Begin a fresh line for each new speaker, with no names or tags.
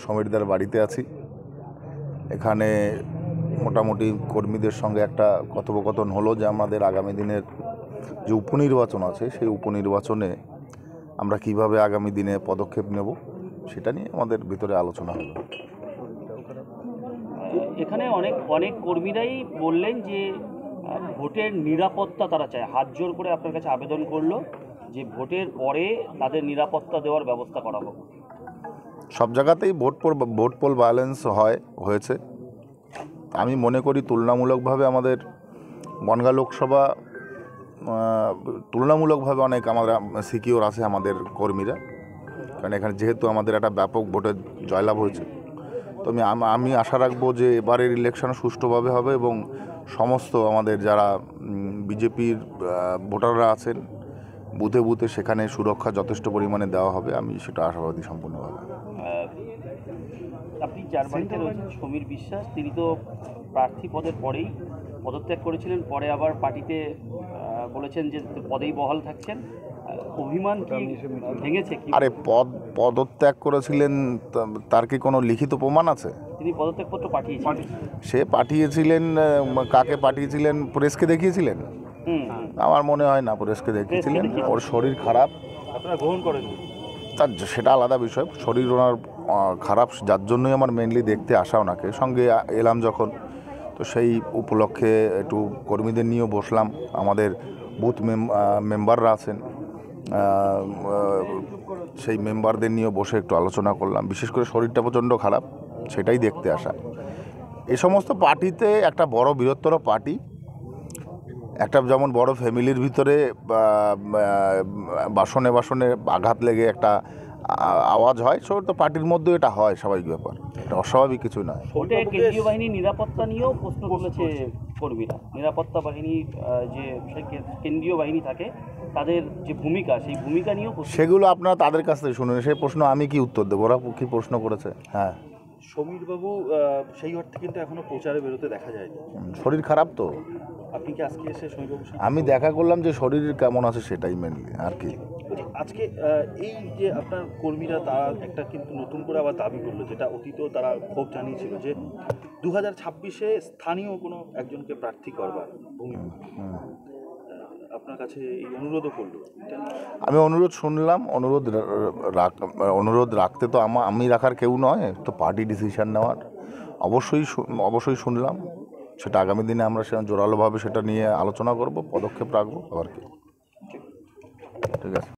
সমীরদার বাড়িতে আছি। এখানে মোটামুটি কর্মীদের সঙ্গে একটা কথোপকথন হলো যে আমাদের আগামী দিনের যে উপনির্বাচন আছে সেই উপনির্বাচনে আমরা কিভাবে আগামী দিনে পদক্ষেপ নেব সেটা নিয়ে আমাদের ভিতরে আলোচনা হলো।
এখানে অনেক কর্মীরাই বললেন যে ভোটের নিরাপত্তা তারা চায়, হাত জোর করে আপনার কাছে আবেদন করলো যে ভোটের পরে তাদের নিরাপত্তা দেওয়ার ব্যবস্থা করা হোক।
সব জায়গাতেই ভোট পোল ভায়োলেন্স হয়েছে। আমি মনে করি তুলনামূলকভাবে আমাদের বনগাঁ লোকসভা তুলনামূলকভাবে অনেক আমরা সিকিওর আছে আমাদের কর্মীরা, কারণ এখানে যেহেতু আমাদের একটা ব্যাপক ভোটের জয়লাভ হয়েছে। তো আমি আশা রাখবো যে এবারের ইলেকশন সুষ্ঠুভাবে হবে এবং সমস্ত আমাদের যারা বিজেপির ভোটাররা আছেন বুথে বুথে সেখানে সুরক্ষা যথেষ্ট পরিমাণে দেওয়া হবে। আমি সেটা আশাবাদী সম্পূর্ণভাবে।
আপনি যার বাড়িতে রয়েছেন সমীর বিশ্বাস, তিনি তো প্রার্থী পদের পরেই পদত্যাগ করেছিলেন, পরে আবার পার্টিতে বলেছেন যে পদেই বহাল থাকছেন। অভিমান কি ভেঙেছে?
আরে পদত্যাগ করেছিলেন, তার কি কোনো লিখিত প্রমাণ আছে?
তিনি পদত্যাগপত্র পাঠিয়েছিলেন।
সে পাঠিয়েছিলেন, কাকে পাঠিয়েছিলেন? প্রেসকে দেখিয়েছিলেন? আমার মনে হয় না প্রেসকে দেখিয়েছিলেন। ওর শরীর খারাপ,
আপনারা গ্রহণ করেন
তার সেটা আলাদা বিষয়। শরীর ওনার খারাপ, যার জন্যই আমার মেনলি দেখতে আসা ওনাকে। সঙ্গে এলাম যখন, তো সেই উপলক্ষে একটু কর্মীদের নিয়েও বসলাম। আমাদের বুথ মেম্বাররা আছেন, সেই মেম্বারদের নিয়েও বসে একটু আলোচনা করলাম। বিশেষ করে শরীরটা প্রচণ্ড খারাপ, সেটাই দেখতে আসা। এ সমস্ত পার্টিতে একটা বড় বৃহত্তর পার্টি, একটা যেমন বড় ফ্যামিলির ভিতরে বাসনে আঘাত লেগে একটা আওয়াজ হয়, তো পার্টির মধ্যে এটা হয়, স্বাভাবিক ব্যাপার, এটা অস্বাভাবিক কিছু নয়।
কেন্দ্রীয় বাহিনীর নিরাপত্তা নিয়েও প্রশ্ন তুলেছে কর্মীরা। নিরাপত্তা বাহিনীর যে কেন্দ্রীয় বাহিনী থাকে তাদের যে ভূমিকা, সেই ভূমিকা নিয়েও
সেগুলো আপনারা তাদের কাছ থেকে শুনুন। সেই প্রশ্ন আমি কি উত্তর দেবো? ওরা কি প্রশ্ন করেছে? হ্যাঁ,
সমীরবাবু সেই অর্থে কিন্তু এখনো প্রচারে বেরোতে দেখা যায়নি।
শরীর খারাপ তো।
আপনি কি আজকে এসে সমীরবাবু?
আমি দেখা করলাম যে শরীর কেমন আছে সেটাই মেনলি, আর কি।
আজকে এই যে আপনার কর্মীরা তারা একটা কিন্তু নতুন করে আবার দাবি করলো, যেটা অতীতেও তারা ক্ষোভ জানিয়েছিল, যে 2026-এ স্থানীয় কোনো একজনকে প্রার্থী করবার ভূমিকা। আপনার কাছে এই অনুরোধও করলো।
আমি অনুরোধ শুনলাম। অনুরোধ রাখতে তো আমি রাখার কেউ নয়, তো পার্টি ডিসিশন নেওয়ার। অবশ্যই শুনলাম। সেটা আগামী দিনে আমরা জোরালোভাবে সেটা নিয়ে আলোচনা করব, পদক্ষেপ রাখবো, আর কি। ঠিক আছে।